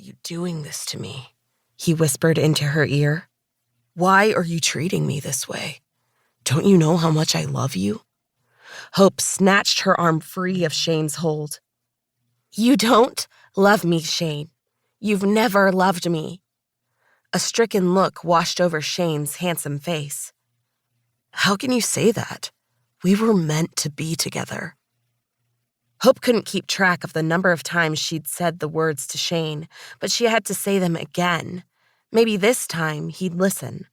you doing this to me?" he whispered into her ear. "Why are you treating me this way? Don't you know how much I love you?" Hope snatched her arm free of Shane's hold. "You don't love me, Shane. You've never loved me." A stricken look washed over Shane's handsome face. "How can you say that? We were meant to be together." Hope couldn't keep track of the number of times she'd said the words to Shane, but she had to say them again. Maybe this time he'd listen.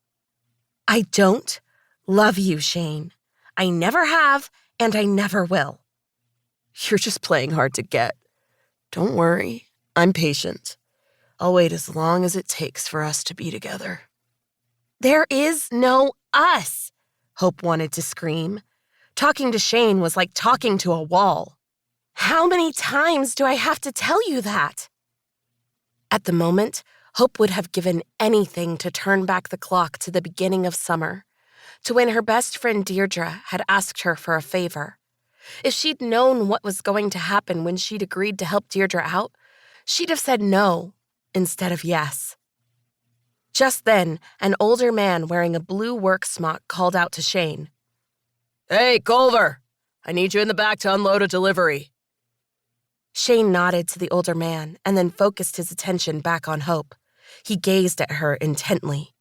"I don't love you, Shane. I never have, and I never will." "You're just playing hard to get. Don't worry, I'm patient. I'll wait as long as it takes for us to be together." "There is no us," Hope wanted to scream. Talking to Shane was like talking to a wall. "How many times do I have to tell you that?" At the moment, Hope would have given anything to turn back the clock to the beginning of summer, to when her best friend Deirdre had asked her for a favor. If she'd known what was going to happen when she'd agreed to help Deirdre out, she'd have said no instead of yes. Just then, an older man wearing a blue work smock called out to Shane. "Hey, Culver! I need you in the back to unload a delivery." Shane nodded to the older man and then focused his attention back on Hope. He gazed at her intently.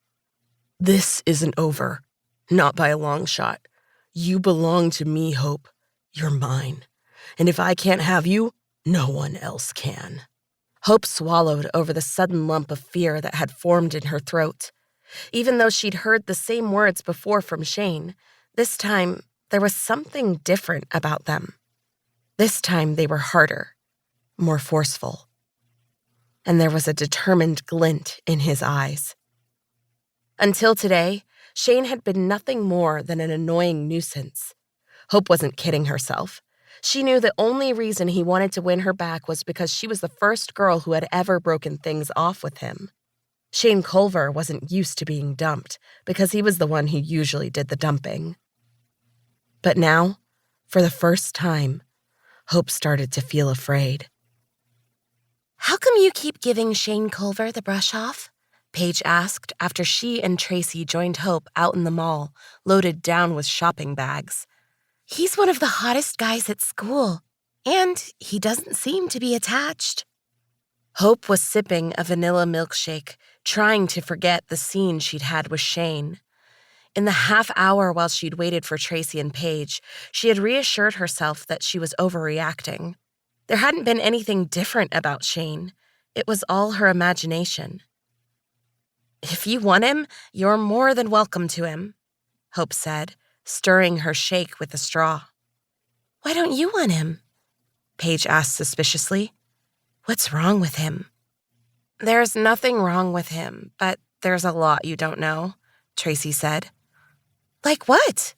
"This isn't over. Not by a long shot. You belong to me, Hope. You're mine. And if I can't have you, no one else can." Hope swallowed over the sudden lump of fear that had formed in her throat. Even though she'd heard the same words before from Shane, this time there was something different about them. This time they were harder, more forceful. And there was a determined glint in his eyes. Until today, Shane had been nothing more than an annoying nuisance. Hope wasn't kidding herself. She knew the only reason he wanted to win her back was because she was the first girl who had ever broken things off with him. Shane Culver wasn't used to being dumped because he was the one who usually did the dumping. But now, for the first time, Hope started to feel afraid. "How come you keep giving Shane Culver the brush off?" Paige asked after she and Tracy joined Hope out in the mall, loaded down with shopping bags. "He's one of the hottest guys at school, and he doesn't seem to be attached." Hope was sipping a vanilla milkshake, trying to forget the scene she'd had with Shane. In the half hour while she'd waited for Tracy and Paige, she had reassured herself that she was overreacting. There hadn't been anything different about Shane. It was all her imagination. "If you want him, you're more than welcome to him," Hope said, stirring her shake with a straw. "Why don't you want him?" Paige asked suspiciously. "What's wrong with him?" "There's nothing wrong with him, but there's a lot you don't know," Tracy said. "Like what?"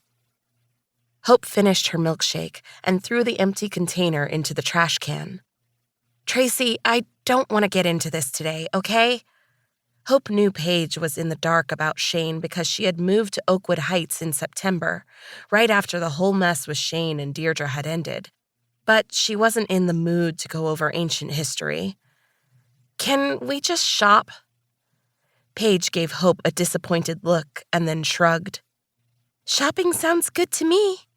Hope finished her milkshake and threw the empty container into the trash can. "Tracy, I don't want to get into this today, okay?" Hope knew Paige was in the dark about Shane because she had moved to Oakwood Heights in September, right after the whole mess with Shane and Deirdre had ended. But she wasn't in the mood to go over ancient history. "Can we just shop?" Paige gave Hope a disappointed look and then shrugged. "Shopping sounds good to me."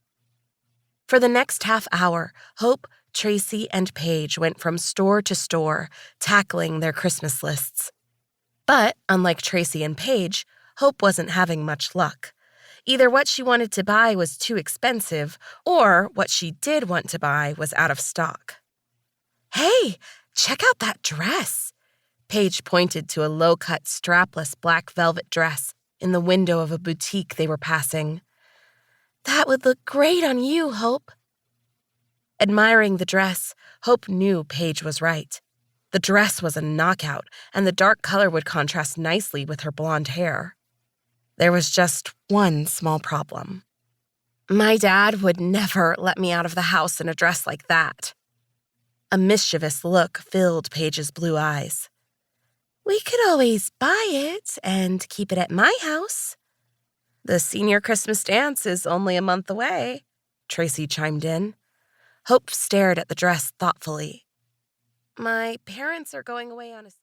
For the next half hour, Hope, Tracy, and Paige went from store to store, tackling their Christmas lists. But, unlike Tracy and Paige, Hope wasn't having much luck. Either what she wanted to buy was too expensive, or what she did want to buy was out of stock. "Hey, check out that dress!" Paige pointed to a low-cut, strapless black velvet dress in the window of a boutique they were passing. "That would look great on you, Hope." Admiring the dress, Hope knew Paige was right. The dress was a knockout, and the dark color would contrast nicely with her blonde hair. There was just one small problem. "My dad would never let me out of the house in a dress like that." A mischievous look filled Paige's blue eyes. "We could always buy it and keep it at my house." "The senior Christmas dance is only a month away," Tracy chimed in. Hope stared at the dress thoughtfully. "My parents are going away on a..."